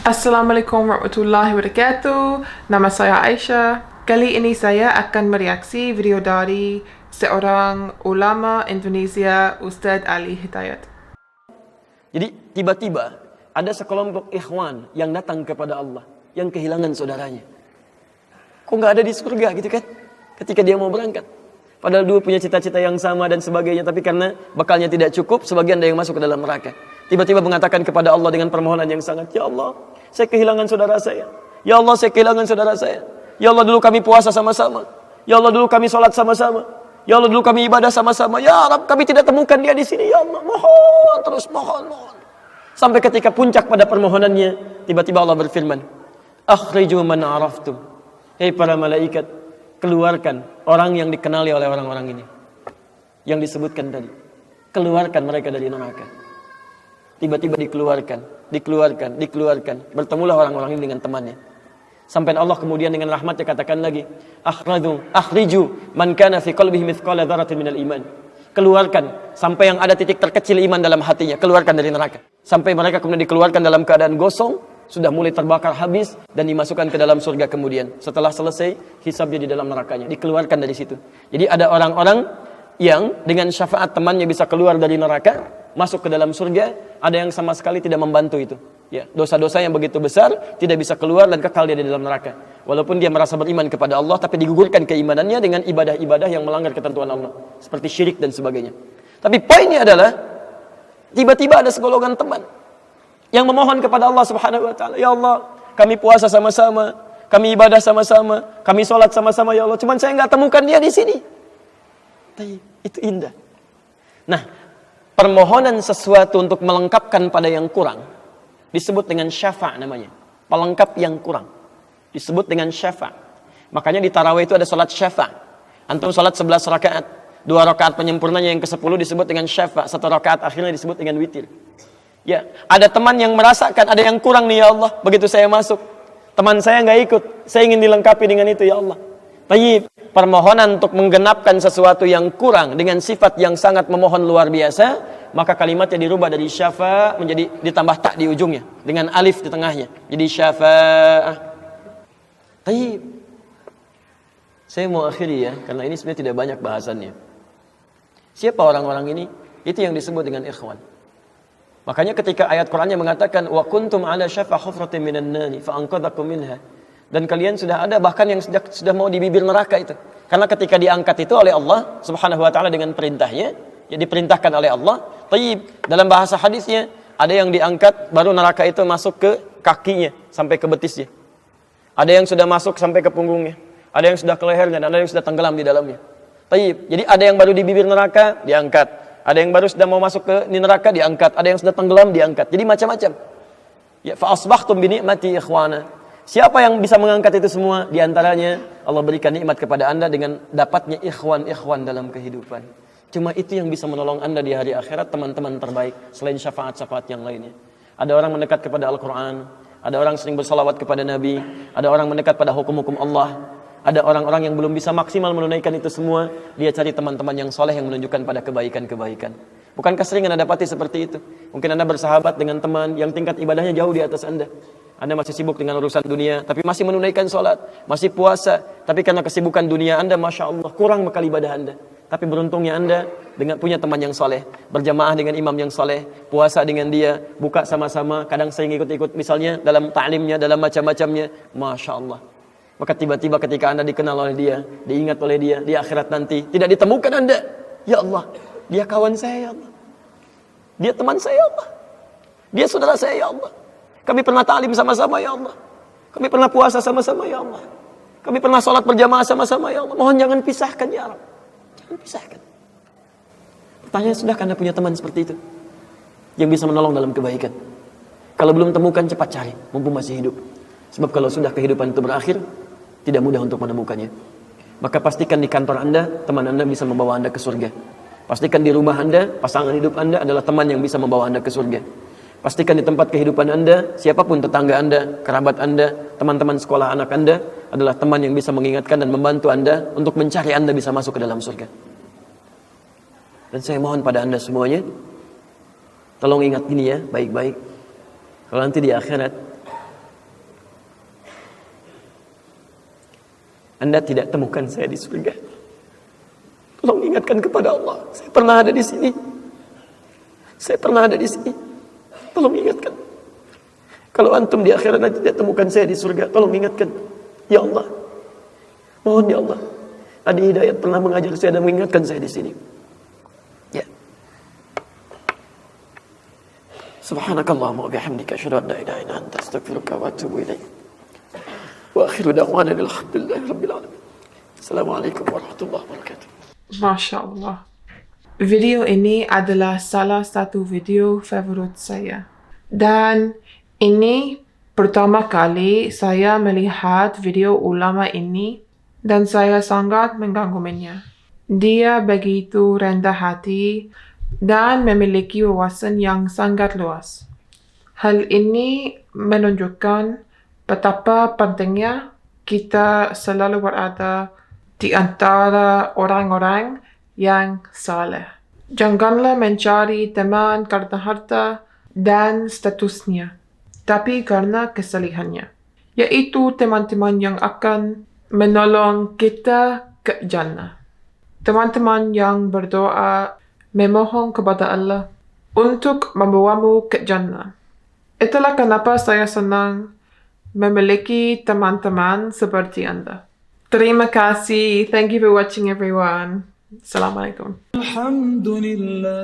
Assalamualaikum warahmatullahi wabarakatuh. Nama saya Aisyah. Kali ini saya akan mereaksi video dari seorang ulama Indonesia, Ustadz Ali Hidayat. Jadi tiba-tiba ada sekelompok ikhwan yang datang kepada Allah, yang kehilangan saudaranya. Kok nggak ada di surga gitu kan? Ketika dia mau berangkat. Padahal dua punya cita-cita yang sama dan sebagainya, tapi karena bekalnya tidak cukup, sebagian ada yang masuk ke dalam neraka. Tiba-tiba mengatakan kepada Allah dengan permohonan yang sangat, "Ya Allah, saya kehilangan saudara saya. Ya Allah, saya kehilangan saudara saya. Ya Allah, dulu kami puasa sama-sama. Ya Allah, dulu kami sholat sama-sama. Ya Allah, dulu kami ibadah sama-sama. Ya Rabb, kami tidak temukan dia di sini. Ya Allah, mohon, terus mohon. Sampai ketika puncak pada permohonannya, tiba-tiba Allah berfirman, "Akhriju man araftum." Hei para malaikat, keluarkan orang yang dikenali oleh orang-orang ini, yang disebutkan tadi. Keluarkan mereka dari neraka. Tiba-tiba dikeluarkan. Bertemulah orang-orang ini dengan temannya. Sampai Allah kemudian dengan rahmatnya katakan lagi, akhriju man kana fi qalbihi mithqala dzarratin minal iman. Keluarkan sampai yang ada titik terkecil iman dalam hatinya, keluarkan dari neraka. Sampai mereka kemudian dikeluarkan dalam keadaan gosong, sudah mulai terbakar habis dan dimasukkan ke dalam surga kemudian. Setelah selesai hisabnya di dalam nerakanya, dikeluarkan dari situ. Jadi ada orang-orang yang dengan syafaat temannya bisa keluar dari neraka, masuk ke dalam surga. Ada yang sama sekali tidak membantu itu. Ya, dosa-dosa yang begitu besar tidak bisa keluar dan kekal dia di dalam neraka. Walaupun dia merasa beriman kepada Allah, tapi digugurkan keimanannya dengan ibadah-ibadah yang melanggar ketentuan Allah, seperti syirik dan sebagainya. Tapi poinnya adalah tiba-tiba ada segolongan teman yang memohon kepada Allah Subhanahu wa taala, "Ya Allah, kami puasa sama-sama, kami ibadah sama-sama, kami sholat sama-sama ya Allah. Cuman saya nggak temukan dia di sini." Itu indah. Nah, permohonan sesuatu untuk melengkapkan pada yang kurang disebut dengan syafa' namanya. Pelengkap yang kurang disebut dengan syafa'. Makanya di tarawih itu ada salat syafa'. Antum salat 11 rakaat, 2 rakaat penyempurnanya yang ke-10 disebut dengan syafa', 1 rakaat akhirnya disebut dengan witir. Ya, ada teman yang merasakan ada yang kurang nih ya Allah, begitu saya masuk. Teman saya nggak ikut, saya ingin dilengkapi dengan itu ya Allah. Tayyib, permohonan untuk menggenapkan sesuatu yang kurang dengan sifat yang sangat memohon luar biasa, maka kalimatnya dirubah dari syafa' menjadi ditambah tak di ujungnya dengan alif di tengahnya. Jadi syafa'ah. Tayyib. Saya mau akhiri ya, karena ini sebenarnya tidak banyak bahasannya. Siapa orang-orang ini? Itu yang disebut dengan ikhwan. Makanya ketika ayat Qur'annya mengatakan wa kuntum ala syafa hufratin minan nari fa anqadhakum minha. Dan kalian sudah ada bahkan yang sudah mau di bibir neraka itu. Karena ketika diangkat itu oleh Allah Subhanahu wa taala dengan perintahnya, ya diperintahkan oleh Allah. Tayyib, dalam bahasa hadisnya ada yang diangkat baru neraka itu masuk ke kakinya sampai ke betisnya. Ada yang sudah masuk sampai ke punggungnya. Ada yang sudah ke lehernya dan ada yang sudah tenggelam di dalamnya. Tayyib. Jadi ada yang baru di bibir neraka diangkat. Ada yang baru sudah mau masuk ke neraka diangkat. Ada yang sudah tenggelam diangkat. Jadi macam-macam. Ya fa asbahtum bi ni'mati ikhwana. Siapa yang bisa mengangkat itu semua? Di antaranya Allah berikan nikmat kepada Anda dengan dapatnya ikhwan-ikhwan dalam kehidupan. Cuma itu yang bisa menolong Anda di hari akhirat, teman-teman terbaik selain syafaat-syafaat yang lainnya. Ada orang mendekat kepada Al-Qur'an, ada orang sering bersalawat kepada Nabi, ada orang mendekat pada hukum-hukum Allah. Ada orang-orang yang belum bisa maksimal menunaikan itu semua, dia cari teman-teman yang soleh yang menunjukkan pada kebaikan-kebaikan. Bukankah sering Anda dapati seperti itu? Mungkin Anda bersahabat dengan teman yang tingkat ibadahnya jauh di atas Anda. Anda masih sibuk dengan urusan dunia, tapi masih menunaikan sholat, masih puasa. Tapi karena kesibukan dunia Anda, Masya Allah, kurang bekal ibadah Anda. Tapi beruntungnya Anda dengan punya teman yang soleh, berjamaah dengan imam yang soleh, puasa dengan dia, buka sama-sama, kadang sering ikut-ikut misalnya dalam ta'limnya, dalam macam-macamnya. Masya Allah. Maka tiba-tiba ketika Anda dikenal oleh dia, diingat oleh dia, di akhirat nanti, tidak ditemukan Anda. Ya Allah, dia kawan saya ya Allah. Dia teman saya ya Allah. Dia saudara saya ya Allah. Kami pernah ta'lim sama-sama ya Allah. Kami pernah puasa sama-sama ya Allah. Kami pernah sholat berjamaah sama-sama ya Allah. Mohon jangan pisahkan ya Allah. Jangan pisahkan. Pertanyaan, sudahkah Anda punya teman seperti itu? Yang bisa menolong dalam kebaikan? Kalau belum temukan, cepat cari, mumpung masih hidup. Sebab kalau sudah kehidupan itu berakhir, tidak mudah untuk menemukannya. Maka pastikan di kantor Anda, teman Anda bisa membawa Anda ke surga. Pastikan di rumah Anda, pasangan hidup Anda adalah teman yang bisa membawa Anda ke surga. Pastikan di tempat kehidupan Anda, siapapun tetangga Anda, kerabat Anda, teman-teman sekolah anak Anda adalah teman yang bisa mengingatkan dan membantu Anda untuk mencari Anda bisa masuk ke dalam surga. Dan saya mohon pada Anda semuanya, tolong ingat ini ya, baik-baik. Kalau nanti di akhirat Anda tidak temukan saya di surga. Tolong ingatkan kepada Allah, saya pernah ada di sini. Saya pernah ada di sini. Tolong ingatkan. Kalau antum di akhirat nanti tidak temukan saya di surga, tolong ingatkan. Ya Allah. Mohon ya Allah. Adi Hidayat pernah mengajar saya dan mengingatkan saya di sini. Ya. Subhanakallahumma wa bihamdika asyhadu an la ilaha illa anta astaghfiruka wa atubu ilaik. Wa akhiru da'wana alhamdulillahi rabbil alamin. Assalamualaikum warahmatullahi wabarakatuh. Masya Allah. Video ini adalah salah satu video favorit saya. Dan ini pertama kali saya melihat video ulama ini dan saya sangat mengagumnya. Dia begitu rendah hati dan memiliki wawasan yang sangat luas. Hal ini menunjukkan betapa pentingnya kita selalu berada di antara orang-orang yang saleh. Janganlah mencari teman karena harta dan statusnya, tapi karena kesalehannya, yaitu teman-teman yang akan menolong kita ke jannah. Teman-teman yang berdoa memohon kepada Allah untuk membawamu ke jannah. Itulah kenapa saya senang memiliki teman-teman seperti Anda. Terima kasih. Thank you for watching everyone. Assalamualaikum. Alhamdulillah.